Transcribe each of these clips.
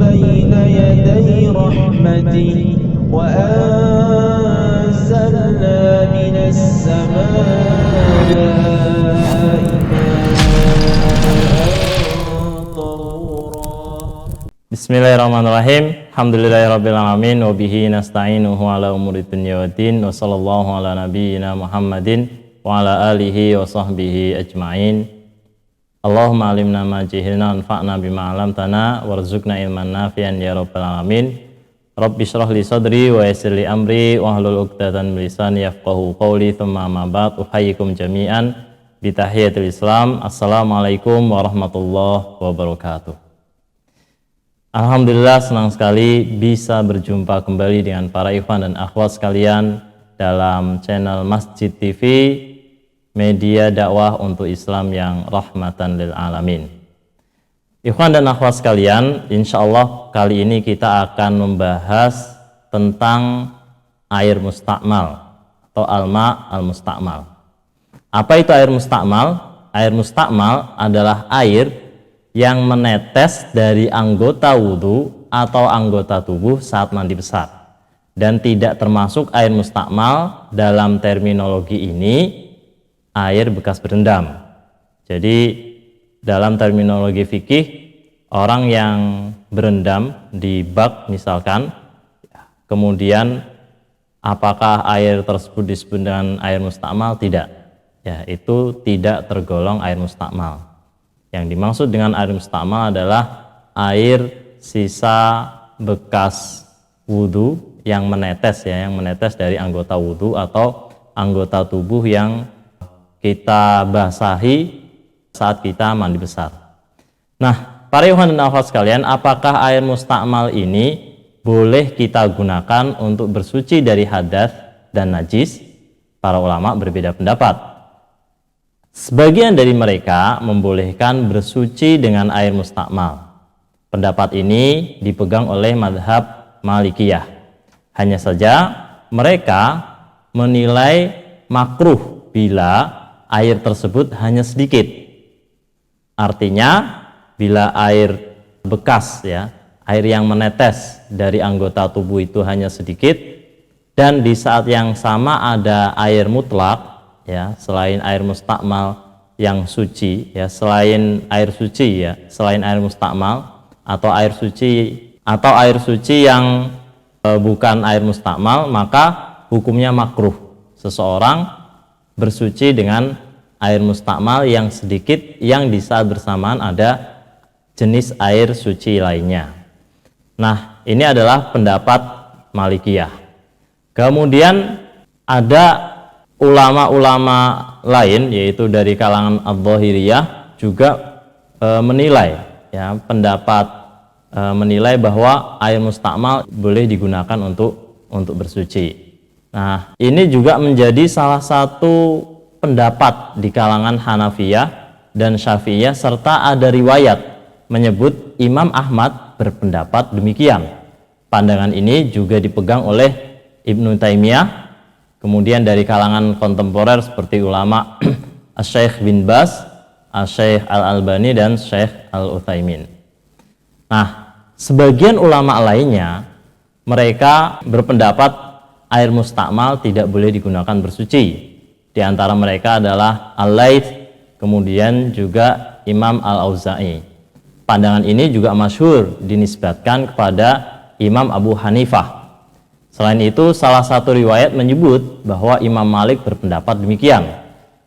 بين يدي رحمته وأنزلنا من السماء ماء طهورا. Bismillahirrahmanirrahim. Alhamdulillahirrabbilalamin. Wabihi nasta'inuhu ala umuri dunya waddin. Wa sallallahu ala nabiyyina Muhammadin wa ala alihi wa sahbihi ajma'in. Allahumma alimna ma jahilna anfa'na bima 'allamtana warzuqna ilman nafi'an ya rabbal alamin. Rabbi shrah li sadri wa yassir li amri wahlul 'uqdatam min lisani yafqahu qawli. Tsumma ma ba'd. Uhayyikum jami'an bi tahiyatil Islam. Assalamualaikum warahmatullahi wabarakatuh. Alhamdulillah, senang sekali bisa berjumpa kembali dengan para ikhwan dan akhwat sekalian dalam channel Masjid TV, media dakwah untuk Islam yang rahmatan lil alamin. Ikhwan dan akhwat sekalian, insya Allah kali ini kita akan membahas tentang air mustakmal atau alma al-mustakmal. Apa itu air mustakmal? Air mustakmal adalah air yang menetes dari anggota wudhu atau anggota tubuh saat mandi besar, dan tidak termasuk air mustakmal dalam terminologi ini air bekas berendam. Jadi dalam terminologi fikih, orang yang berendam di bak misalkan, kemudian apakah air tersebut disebut dengan air mustakmal? Tidak, ya, itu tidak tergolong air mustakmal. Yang dimaksud dengan air mustakmal adalah air sisa bekas wudhu yang menetes, ya, yang menetes dari anggota wudhu atau anggota tubuh yang kita basahi saat kita mandi besar. Nah, para ikhwan dan akhwat sekalian, apakah air mustakmal ini boleh kita gunakan untuk bersuci dari hadas dan najis? Para ulama berbeda pendapat. Sebagian dari mereka membolehkan bersuci dengan air mustakmal. Pendapat ini dipegang oleh mazhab Malikiyah. Hanya saja mereka menilai makruh bila air tersebut hanya sedikit. Artinya bila air bekas, ya, air yang menetes dari anggota tubuh itu hanya sedikit, dan di saat yang sama ada air mutlak, ya, selain air mustakmal yang suci, ya, selain air suci, ya, selain air mustakmal atau air suci yang bukan air mustakmal, maka hukumnya makruh seseorang bersuci dengan air mustakmal yang sedikit, yang di saat bersamaan ada jenis air suci lainnya. Nah, ini adalah pendapat Malikiyah. Kemudian ada ulama-ulama lain, yaitu dari kalangan Adz-Dzahiriyah, juga menilai, ya, menilai bahwa air mustakmal boleh digunakan untuk bersuci. Nah, ini juga menjadi salah satu pendapat di kalangan Hanafiyah dan Syafi'iyah, serta ada riwayat menyebut Imam Ahmad berpendapat demikian. Pandangan ini juga dipegang oleh Ibnu Taimiyah. Kemudian dari kalangan kontemporer seperti ulama Syekh bin Baz, Syekh Al-Albani, dan Syekh Al-Utsaimin. Nah, sebagian ulama lainnya mereka berpendapat air mustakmal tidak boleh digunakan bersuci. Di antara mereka adalah Al-Laits, kemudian juga Imam Al-Auza'i. Pandangan ini juga masyhur dinisbatkan kepada Imam Abu Hanifah. Selain itu, salah satu riwayat menyebut bahwa Imam Malik berpendapat demikian,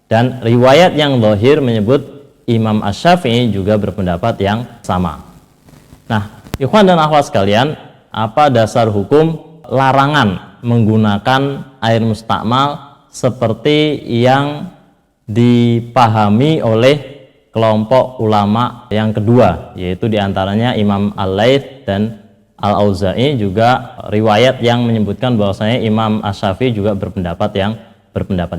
dan riwayat yang zahir menyebut Imam Asy-Syafi'i juga berpendapat yang sama. Nah, ikhwan dan akhwat sekalian, apa dasar hukum larangan menggunakan air mustakmal seperti yang dipahami oleh kelompok ulama yang kedua, yaitu diantaranya Imam Al-Laits dan Al-Auza'i, juga riwayat yang menyebutkan bahwasanya Imam Asy-Syafi'i juga berpendapat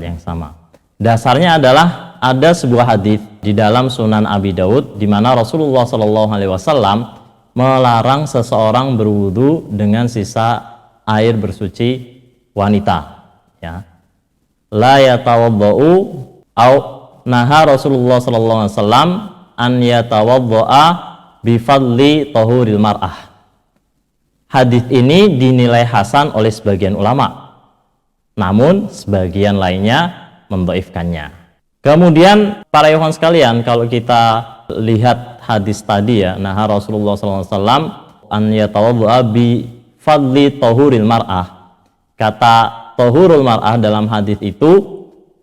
yang sama. Dasarnya adalah ada sebuah hadis di dalam Sunan Abi Daud di mana Rasulullah SAW melarang seseorang berwudu dengan sisa air bersuci wanita, ya. La yatawaddau au naha Rasulullah SAW an yatawaddaa bifadli tahuril mar'ah. hadis ini dinilai hasan oleh sebagian ulama, namun sebagian lainnya mendhaifkannya. Kemudian para ikhwan sekalian, kalau kita lihat hadis tadi ya, nah Rasulullah SAW an yatawaddu'a bi fadli tahuril mar'ah. Kata tahurul mar'ah dalam hadis itu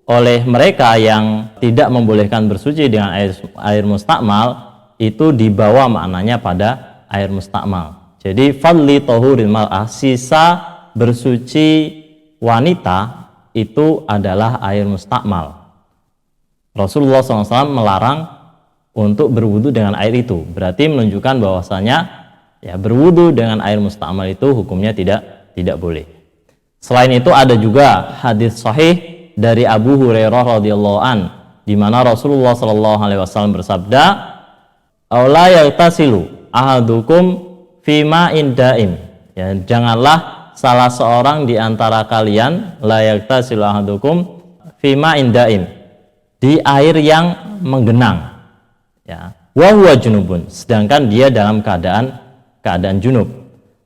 oleh mereka yang tidak membolehkan bersuci dengan air mustakmal, itu dibawa maknanya pada air mustakmal. Jadi fadli tahuril mar'ah, sisa bersuci wanita itu adalah air mustakmal. Rasulullah SAW melarang untuk berwudu dengan air itu. Berarti menunjukkan bahwasanya ya berwudu dengan air mustakmal itu hukumnya tidak boleh. Selain itu ada juga hadis sahih dari Abu Hurairah radhiyallahu an, di mana Rasulullah SAW bersabda, "Aula yaghtasilu ahadukum fima indaim." Ya, janganlah salah seorang di antara kalian la yaghtasilu ahadukum fima indaim, di air yang menggenang. Ya, wa huwa junubun, sedangkan dia dalam keadaan junub.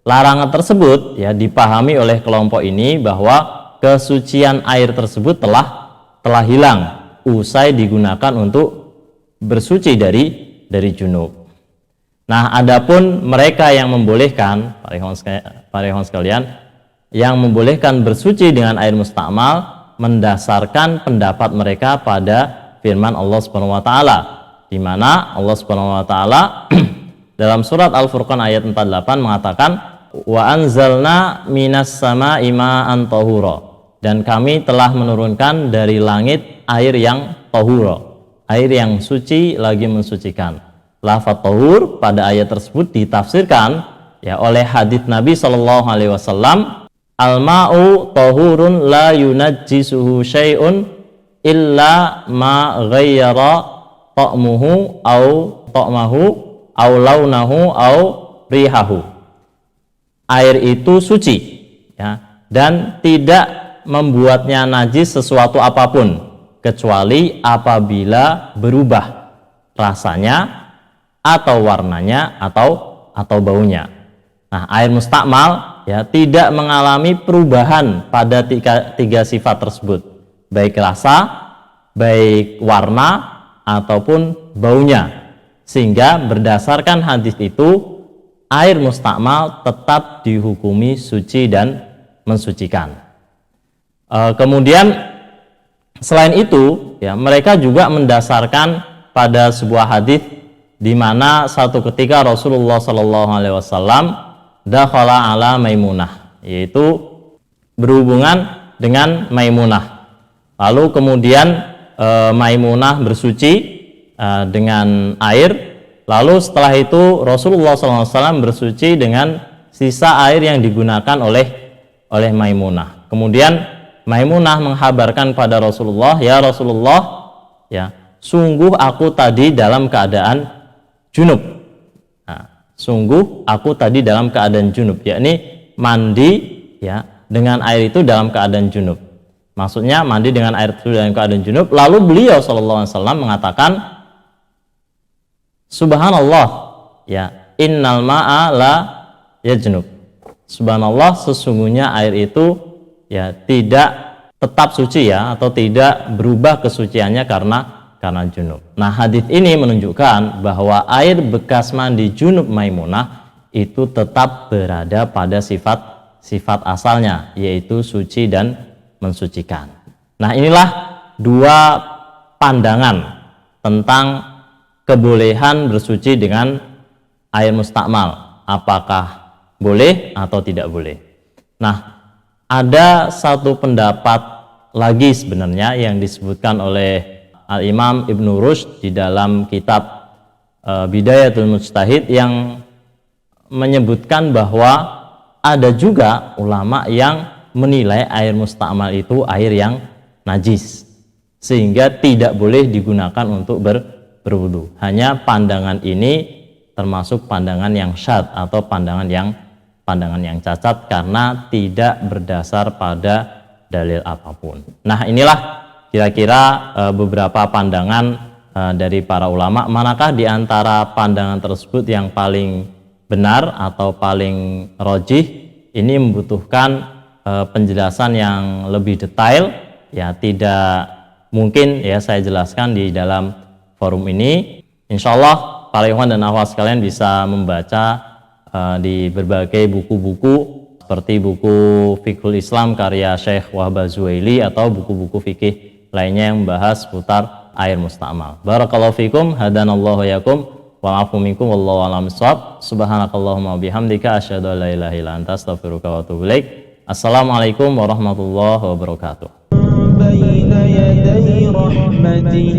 Larangan tersebut ya dipahami oleh kelompok ini bahwa kesucian air tersebut telah hilang usai digunakan untuk bersuci dari junub. Nah, adapun mereka yang membolehkan, para ikhwan sekalian, yang membolehkan bersuci dengan air mustakmal mendasarkan pendapat mereka pada firman Allah Subhanahu wa taala, di mana Allah Subhanahu wa taala dalam surat Al-Furqan ayat 48 mengatakan, wa anzalna minas sama'i ma'an tahura, dan kami telah menurunkan dari langit air yang tahura, air yang suci lagi mensucikan. Lafaz tahur pada ayat tersebut ditafsirkan ya oleh hadits Nabi sallallahu alaihi wasallam, al-ma'u tahurun la yunajjisuhu syai'un illa ma ghayyara ta'muhu au launahu au rihahu. Air itu suci ya, dan tidak membuatnya najis sesuatu apapun kecuali apabila berubah rasanya atau warnanya atau baunya. Nah, air mustakmal ya tidak mengalami perubahan pada tiga sifat tersebut, baik rasa, baik warna ataupun baunya, sehingga berdasarkan hadis itu air mustakmal tetap dihukumi suci dan mensucikan. Kemudian selain itu ya mereka juga mendasarkan pada sebuah hadis di mana satu ketika Rasulullah Shallallahu Alaihi Wasallam dakhala ala Maimunah, yaitu berhubungan dengan Maimunah. Lalu kemudian Maimunah bersuci dengan air. Lalu setelah itu Rasulullah SAW bersuci dengan sisa air yang digunakan oleh Maimunah. Kemudian Maimunah menghabarkan pada Rasulullah, ya Rasulullah, ya sungguh aku tadi dalam keadaan junub. Nah, sungguh aku tadi dalam keadaan junub, yakni mandi ya dengan air itu dalam keadaan junub. Maksudnya mandi dengan air itu dalam keadaan junub. Lalu beliau SAW mengatakan, Subhanallah, ya innal ma'a la yajnub. Subhanallah, sesungguhnya air itu ya tidak tetap suci ya, atau tidak berubah kesuciannya karena junub. Nah, hadis ini menunjukkan bahwa air bekas mandi junub Maimunah itu tetap berada pada sifat asalnya, yaitu suci dan mensucikan. Nah, inilah dua pandangan tentang kebolehan bersuci dengan air mustakmal, apakah boleh atau tidak boleh. Nah, ada satu pendapat lagi sebenarnya yang disebutkan oleh Al-Imam Ibnu Rushd di dalam kitab Bidayatul Mujtahid, yang menyebutkan bahwa ada juga ulama yang menilai air mustakmal itu air yang najis, sehingga tidak boleh digunakan untuk berwudu. Hanya pandangan ini termasuk pandangan yang syadz atau pandangan yang cacat karena tidak berdasar pada dalil apapun. Nah, inilah kira-kira beberapa pandangan dari para ulama. Manakah di antara pandangan tersebut yang paling benar atau paling rojih ini membutuhkan penjelasan yang lebih detail, ya tidak mungkin ya saya jelaskan di dalam forum ini. Insya Allah para ikhwan dan akhwat sekalian bisa membaca di berbagai buku-buku seperti buku Fiqhul Islam karya Syekh Wahbah Zuhaili atau buku-buku fikih lainnya yang membahas seputar air mustamal. Barakallahu fikum, hadanallahu yakum. Wa'afu minkum wallahu a'lam bissawab. Subhanakallahumma bihamdika asyhadu an la ilaha illa anta astaghfiruka wa atubu ilaik. Assalamualaikum warahmatullahi wabarakatuh. بين يدي رحمتي